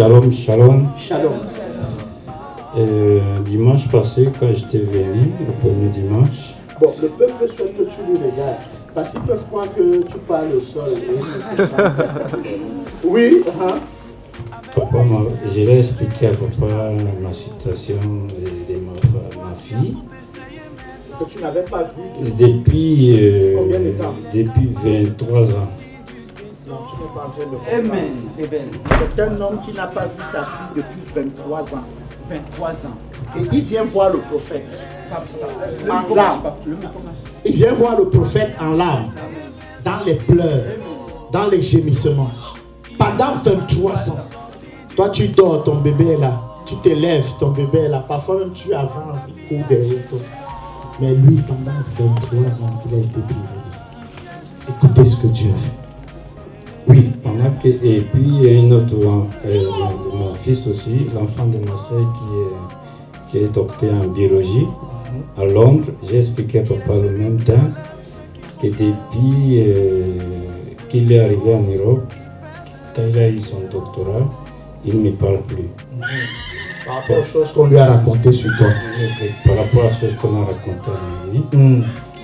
Shalom, shalom. Shalom. Dimanche passé, quand j'étais venu, le premier dimanche. Bon, le peuple souhaite que tu lui regardes. Parce qu'ils peuvent croire que tu parles au sol. Oui, Papa, je l'ai expliqué à papa ma situation de ma fille. Que tu n'avais pas vu. Depuis, Combien de temps? Depuis 23 ans. Non, tu n'es pas en train de comprendre. Amen. C'est un homme qui n'a pas vu sa fille depuis 23 ans. 23 ans. Et il vient voir le prophète en larmes. Il vient voir le prophète en larmes, dans les pleurs, dans les gémissements. Pendant 23 ans, toi tu dors, ton bébé est là. Tu te lèves, ton bébé est là. Parfois même tu avances, il court derrière toi. Mais lui, pendant 23 ans, il a été privé de ça. Écoutez ce que Dieu a fait. Oui. Et puis il y a une autre, mon fils aussi, l'enfant de ma soeur qui est docteur en biologie à Londres. J'ai expliqué à papa le même temps que depuis qu'il est arrivé en Europe, quand il a eu son doctorat, il ne parle plus. Par rapport aux choses qu'on lui a racontées sur toi. Par rapport aux choses qu'on a racontées à lui,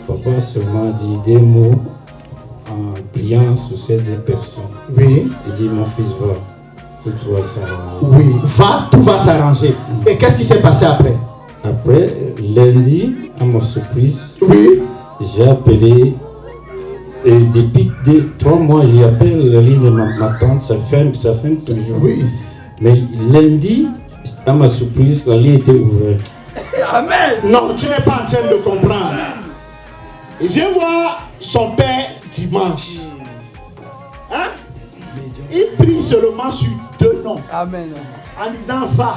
papa a seulement dit des mots en priant sur ces deux personnes. Oui. Il dit, mon fils, va, tout va s'arranger. Oui, va, tout va s'arranger. Et qu'est-ce qui s'est passé après? Après, lundi, à ma surprise, oui. J'ai appelé, et depuis 3 mois, j'appelle la ligne de ma tante, ça fait toujours. Oui. Mais lundi, à ma surprise, la ligne était ouverte. Amen. Non, tu n'es pas en train de comprendre. Il vient voir son père dimanche. Hein? Il prie seulement sur 2 noms. Amen. En disant va.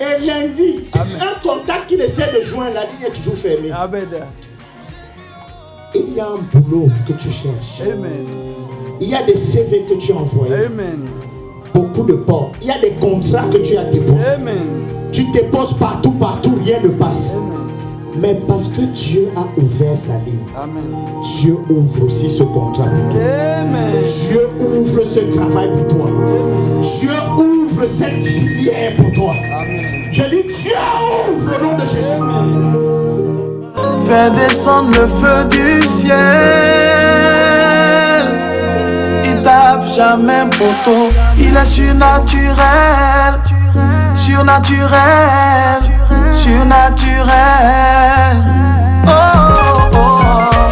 Et lundi, un contact qu'il essaie de joindre, la ligne est toujours fermée. Amen. Il y a un boulot que tu cherches. Amen. Il y a des CV que tu as envoyés. Amen. Beaucoup de portes. Il y a des contrats que tu as déposés. Amen. Tu déposes partout, rien ne passe. Amen. Mais parce que Dieu a ouvert sa ligne, Amen. Dieu ouvre aussi ce contrat pour toi. Amen. Dieu ouvre ce travail pour toi. Amen. Dieu ouvre cette filière pour toi. Amen. Je dis Dieu ouvre au nom de Jésus. Amen. Fais descendre le feu du ciel. Il tape jamais poteau. Il est surnaturel. Surnaturel. Surnaturel. Oh, oh, oh.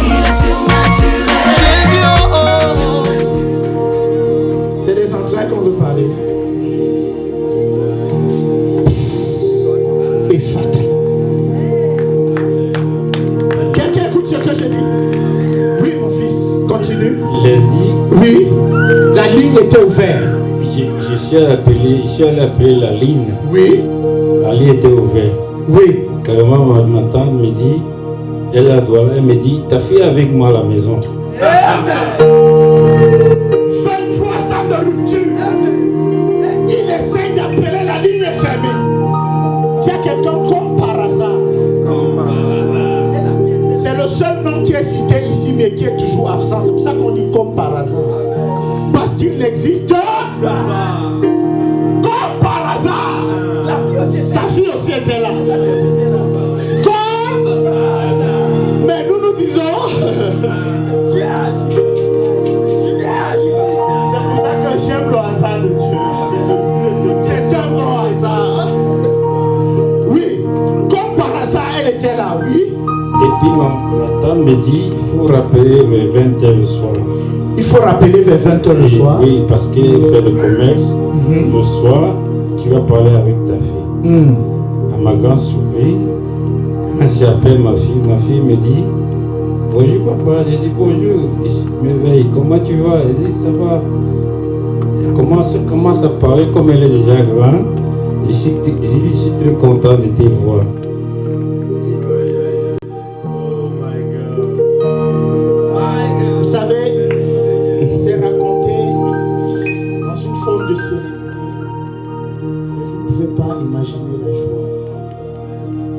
Il est surnaturel. Jésus, oh, oh. C'est des entrailles qu'on veut parler. Et fatal. Quelqu'un écoute ce que je dis? Oui, mon fils, continue. Lundi. Oui, la ligne était ouverte. Je suis allé appeler la ligne. Oui. La ligne était ouverte. Oui. Carrément, ma tante me dit, elle me dit, ta fille est avec moi à la maison. Amen. 23 ans de rupture. Amen. Il essaye d'appeler, la ligne est fermée. Tu as quelqu'un comme par hasard. C'est le seul nom qui est cité ici, mais qui est toujours absent. C'est pour ça qu'on dit comme par hasard. Parce qu'il existe comme par hasard. Sa fille aussi était là. Comme. Mais nous disons. C'est pour ça que j'aime le hasard de Dieu. C'est un bon hasard. Oui. Comme par hasard, elle était là, oui. Et puis ma tante me dit, il faut rappeler vers 20h le soir. Il faut rappeler vers 20h le soir. Oui, parce qu'elle fait le commerce. Le soir, tu vas parler avec ta fille. À ma grande surprise, quand j'appelle ma fille me dit, bonjour papa, j'ai dit bonjour. Je m'éveille, comment tu vas? Elle dit ça va. Elle commence à parler comme elle est déjà grande. Je suis très content de te voir. Vous savez, c'est raconté dans une forme de série. Mais vous ne pouvez pas imaginer la joie.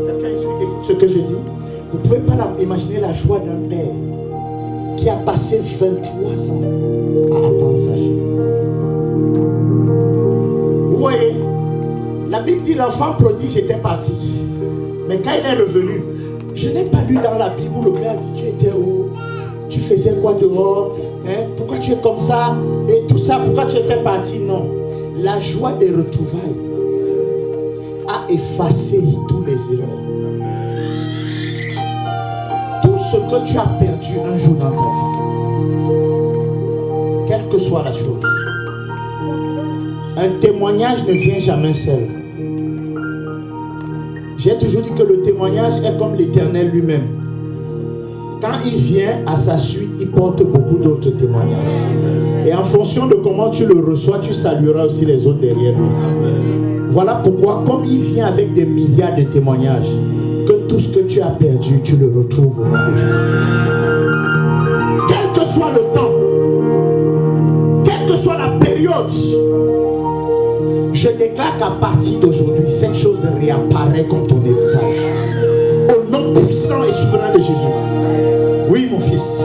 Quelqu'un écoute ce que je dis? Vous ne pouvez pas imaginer la joie d'un père qui a passé 23 ans à attendre sa fille. Bible dit l'enfant prodigue était parti. Mais quand il est revenu, je n'ai pas lu dans la Bible où le père dit tu étais où? Tu faisais quoi dehors? Pourquoi tu es comme ça? Et tout ça, pourquoi tu étais parti? Non. La joie des retrouvailles a effacé tous les erreurs. Tout ce que tu as perdu un jour dans ta vie, quelle que soit la chose, un témoignage ne vient jamais seul. J'ai toujours dit que le témoignage est comme l'Éternel lui-même. Quand il vient à sa suite, il porte beaucoup d'autres témoignages. Et en fonction de comment tu le reçois, tu salueras aussi les autres derrière lui. Voilà pourquoi, comme il vient avec des milliards de témoignages, que tout ce que tu as perdu, tu le retrouves au nom de Jésus. Quel que soit le temps, quelle que soit la période, je déclare qu'à partir d'aujourd'hui, cette chose réapparaît comme ton héritage. Au nom puissant et souverain de Jésus. Oui, mon fils.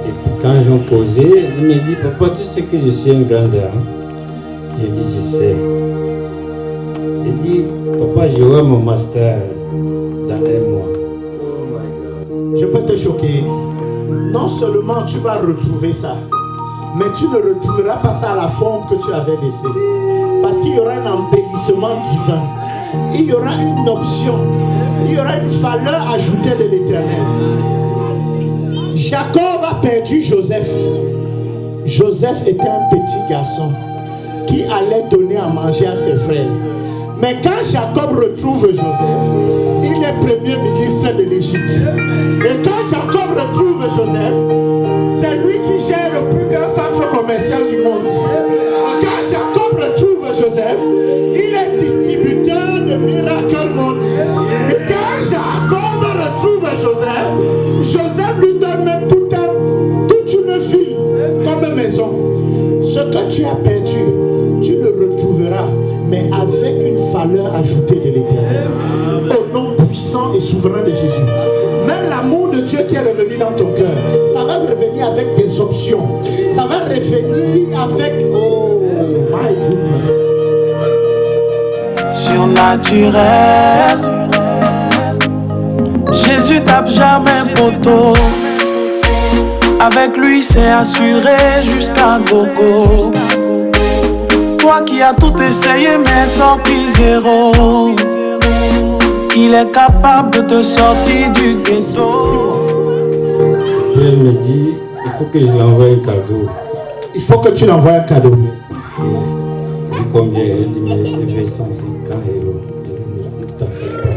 Et puis quand j'en posais, il me dit, papa, tu sais que je suis un grand homme. J'ai dit, je sais. Il dit, papa, j'aurai mon master dans 1 mois. Je peux te choquer. Non seulement tu vas retrouver ça, mais tu ne retrouveras pas ça à la forme que tu avais laissée. Parce qu'il y aura un embellissement divin. Il y aura une option. Il y aura une valeur ajoutée de l'Éternel. Jacob a perdu Joseph. Joseph était un petit garçon qui allait donner à manger à ses frères. Mais quand Jacob retrouve Joseph, il est premier ministre de l'Égypte. Et quand Jacob retrouve Joseph, c'est lui qui gère le plus grand centre commercial du monde. Et quand Jacob retrouve Joseph, il est distributeur de Miracle Money. Et quand Jacob retrouve Joseph, Joseph lui donne même toute une ville comme maison. Ce que tu as perdu, tu le retrouveras, mais avec une valeur ajoutée de l'Éternel. Au nom puissant et souverain de Jésus. Même l'amour de Dieu qui est revenu dans ton cœur, ça va revenir avec des options. Ça va revenir avec... Oh my goodness. Surnaturel. Jésus tape jamais poteau. Avec lui c'est assuré jusqu'à gogo. Toi qui as tout essayé mais sorti zéro, il est capable de te sortir du ghetto. Elle me dit, il faut que je l'envoie un cadeau. Il faut que tu l'envoies un cadeau. Je dis combien? Elle dit, mais il veut 150 euros. Ne t'en fais pas.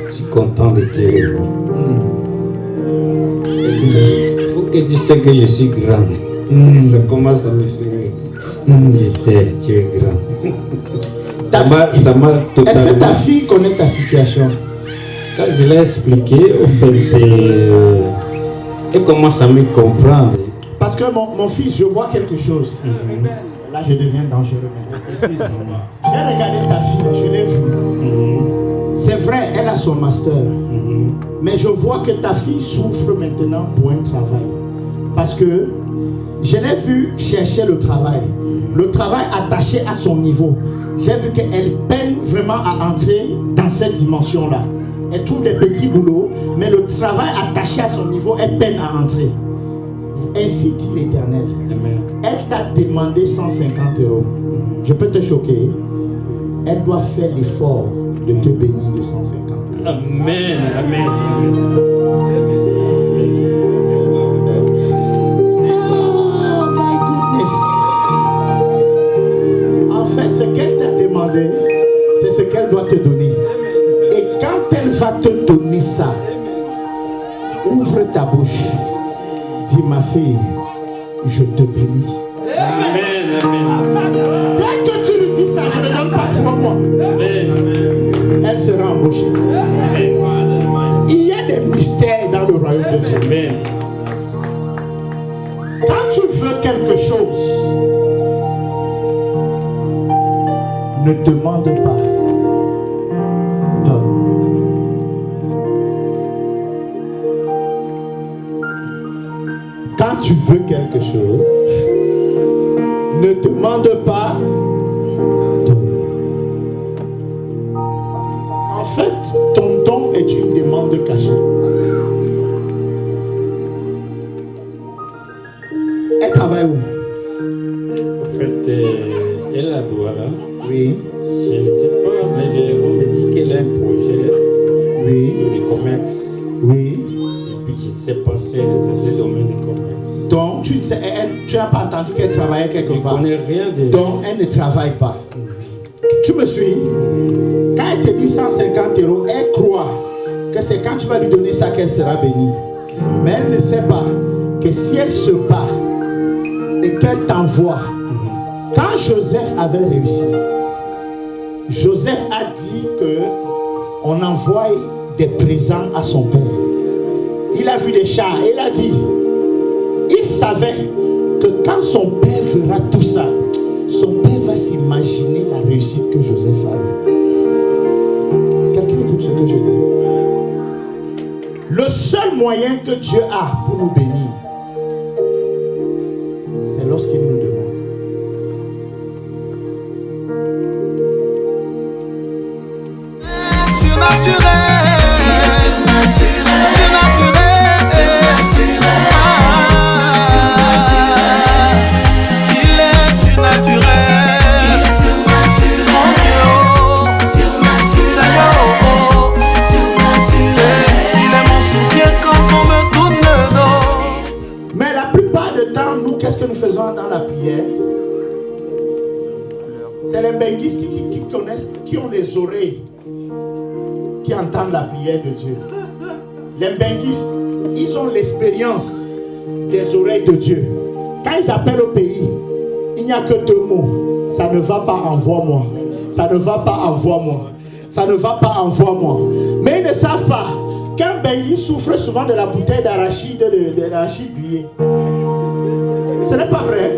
Je suis content de te revoir. Elle dit, il faut que tu sais que je suis grande. Ça commence à me faire rire. Je sais, tu es grand. Ça m'a totalement... Est-ce que ta fille connaît ta situation? Quand je l'ai expliqué, au fait, elle commence à me comprendre. Parce que mon fils, je vois quelque chose. Là, je deviens dangereux. J'ai regardé ta fille, je l'ai vue. C'est vrai, elle a son master. Mais je vois que ta fille souffre maintenant pour un travail. Parce que je l'ai vue chercher le travail attaché à son niveau. J'ai vu qu'elle peine vraiment à entrer dans cette dimension-là. Elle trouve des petits boulots, mais le travail attaché à son niveau, elle peine à entrer. Ainsi dit l'Éternel. Elle t'a demandé 150 euros. Je peux te choquer. Elle doit faire l'effort de te bénir de 150 euros. Amen, amen. Ce qu'elle t'a demandé, c'est ce qu'elle doit te donner. Et quand elle va te donner ça, ouvre ta bouche. Dis, ma fille, je te bénis. Amen, amen. Dès que tu lui dis ça, je ne donne pas, tu vois moi. Elle sera embauchée. Il y a des mystères dans le royaume de Dieu. Amen. Quand tu veux quelque chose, ne demande pas. Donne. Quand tu veux quelque chose, ne demande pas. Donne. Douala. Oui. Je ne sais pas, mais on me dit qu'elle a un projet Oui. sur le commerce. Oui. Et puis je ne sais pas si c'est dans ce domaine du commerce. Donc, tu n'as pas entendu qu'elle travaillait quelque part. Je ne connais rien de... Donc, elle ne travaille pas. Tu me suis? Quand elle te dit 150 €, elle croit que c'est quand tu vas lui donner ça qu'elle sera bénie. Mais elle ne sait pas que si elle se bat et qu'elle t'envoie, quand Joseph avait réussi, Joseph a dit qu'on envoie des présents à son père. Il a vu des chars et il a dit, il savait que quand son père verra tout ça, son père va s'imaginer la réussite que Joseph a eue. Quelqu'un écoute ce que je dis. Le seul moyen que Dieu a pour nous bénir, c'est lorsqu'il nous demande. Qu'est-ce que nous faisons dans la prière? C'est les benguistes qui connaissent, qui ont des oreilles, qui entendent la prière de Dieu. Les benguistes, ils ont l'expérience des oreilles de Dieu. Quand ils appellent au pays, il n'y a que deux mots. Ça ne va pas, envoie-moi. Ça ne va pas, envoie-moi. Ça ne va pas, envoie-moi. Mais ils ne savent pas qu'un benguiste souffre souvent de la bouteille d'arachide, de l'arachide grillé. Ce n'est pas vrai.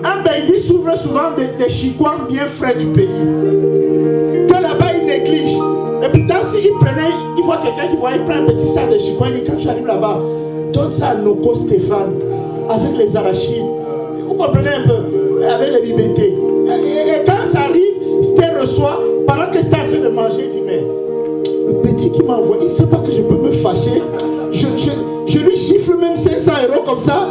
Un benguis souffre souvent des chicoins bien frais du pays. Que là-bas, il néglige. Et pourtant, s'il prenait, il voit quelqu'un qui voit, il prend un petit sac de chicoins, il dit, quand tu arrives là-bas, donne ça à Noko Stéphane, avec les arachides. Vous comprenez un peu? Avec les bibétés. Et quand ça arrive, Sté reçoit, pendant que Sté est en train de manger, il dit, mais le petit qui m'a envoyé, il ne sait pas que je peux me fâcher. Je lui chiffre même 500 € comme ça.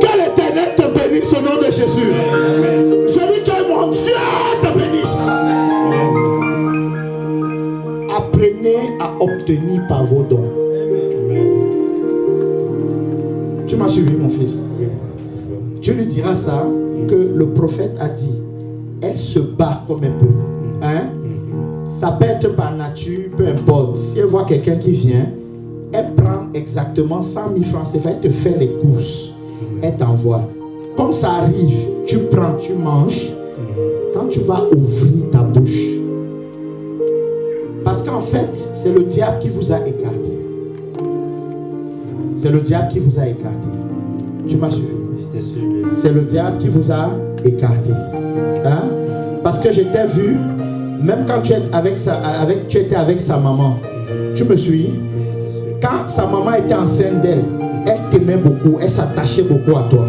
Que l'Éternel te bénisse au nom de Jésus. Je dis que mon Dieu te bénisse. Apprenez à obtenir par vos dons. Tu m'as suivi, mon fils. Tu lui diras ça, que le prophète a dit, elle se bat comme un peu. Hein? Ça peut être par nature, peu importe. Si elle voit quelqu'un qui vient, elle prend exactement 100 000 francs CFA, elle te fait les courses, elle t'envoie. Comme ça arrive, tu prends, tu manges. Quand tu vas ouvrir ta bouche, parce qu'en fait, c'est le diable qui vous a écarté. C'est le diable qui vous a écarté. Tu m'as suivi? C'est le diable qui vous a écarté. Hein? Parce que je t'ai vu. Même quand tu étais avec sa maman, tu me suis? Quand sa maman était enceinte d'elle, elle t'aimait beaucoup, elle s'attachait beaucoup à toi.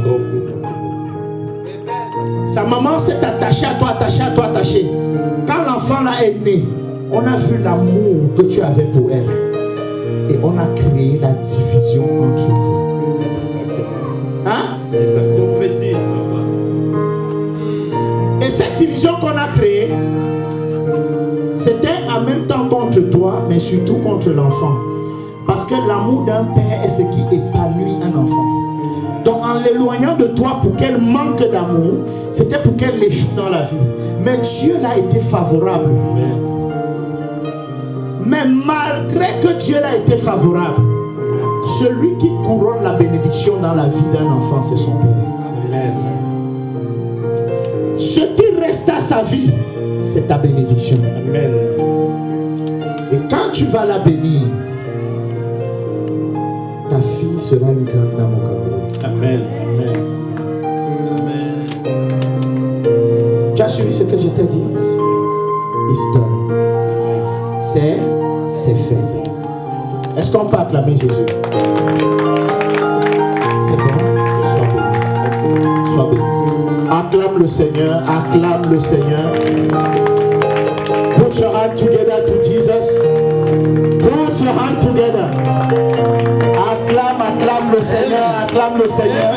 Sa maman s'est attachée à toi, attachée. Quand l'enfant là est né, on a vu l'amour que tu avais pour elle. Et on a créé la division entre vous. Hein? Et cette division qu'on a créée, c'était en même temps contre toi, mais surtout contre l'enfant. Parce que l'amour d'un père est ce qui épanouit un enfant. Donc en l'éloignant de toi pour qu'elle manque d'amour, c'était pour qu'elle échoue dans la vie. Mais Dieu l'a été favorable. Mais malgré que Dieu l'a été favorable, celui qui couronne la bénédiction dans la vie d'un enfant, c'est son père. Ce qui reste à sa vie, c'est ta bénédiction. Amen. Et quand tu vas la bénir, ta fille sera une grande dame au Cameroun. Amen. Tu as suivi ce que je t'ai dit? Histoire. C'est fait. Est-ce qu'on peut acclamer Jésus? C'est bon? Sois béni. Acclame le Seigneur, acclame le Seigneur. Put your hand together to Jesus. Put your hand together. Acclame le Seigneur, acclame le Seigneur.